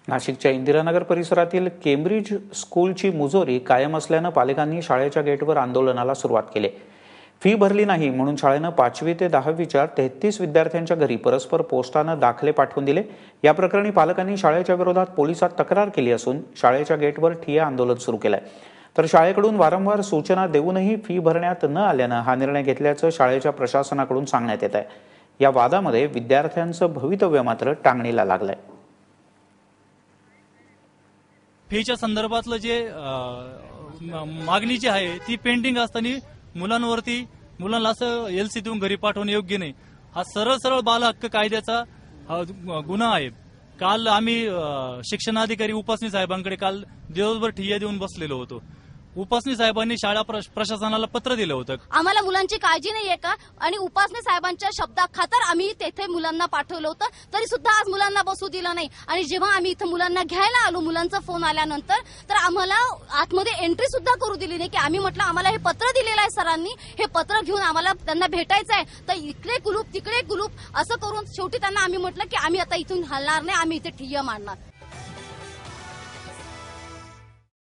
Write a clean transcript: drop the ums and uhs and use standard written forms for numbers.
नाशिकच्या इंदिरानगर परिसरातील केम्ब्रिज स्कूलची मुजोरी कायम असल्यानं पालकांनी शाळेच्या गेटवर आंदोलनाला सुरुवात केली। फी भरली नाही म्हणून शाळेनं 5वी ते 10वीच्या 33 विद्यार्थ्यांच्या घरी परस्पर पोस्टानं दाखले पाठवून दिले। या प्रकरणी पालकांनी शाळेच्या विरोधात पोलिसात तक्रार केली असून शाळेच्या गेटवर ठिय्या आंदोलन सुरू केलंय। तर शाळेकडून वारंवार सूचना देऊनही फी भरण्यात न आल्यानं हा निर्णय घेतल्याचं शाळेच्या प्रशासनाकडून सांगण्यात येत आहे। या वादामध्ये विद्यार्थ्यांचं भवितव्य मात्र टांगणीला लागलंय। फीच्या संदर्भातलं जे मागणी जी आहे ती पेंडिंग असताना मुलांना असं एलसी देऊन घरी पाठवणं योग्य नाही। हा सरळ बाल हक्क कायद्याचा गुन्हा आहे। काल आम्ही शिक्षणाधिकारी उपासनी साहेबांकडे काल दिवसभर ठिय्या देऊन बसलेलो होतो। उपासनी साहेबांनी शाळा प्रशासनाला पत्र दिलं होतं। आम्हाला मुलांची काळजी नाहीये का आणि उपासनी साहेबांच्या शब्दाखातर आम्ही तेथे मुलांना पाठवलं होतं, तरी सुद्धा आज मुलांना बसू दिलं नाही। आणि जेव्हा आम्ही इथं मुलांना घ्यायला आलो, मुलांचा फोन आल्यानंतर तर आम्हाला आतमध्ये एंट्री सुद्धा करू दिली नाही। की आम्ही म्हटलं आम्हाला हे पत्र दिलेलं आहे सरांनी, हे पत्र घेऊन आम्हाला त्यांना भेटायचं आहे, तर इकडे कुलूप तिकडे कुलूप असं करून शेवटी त्यांना आम्ही म्हटलं की आम्ही आता इथून हलणार नाही, आम्ही इथे ठिय्या मारणार।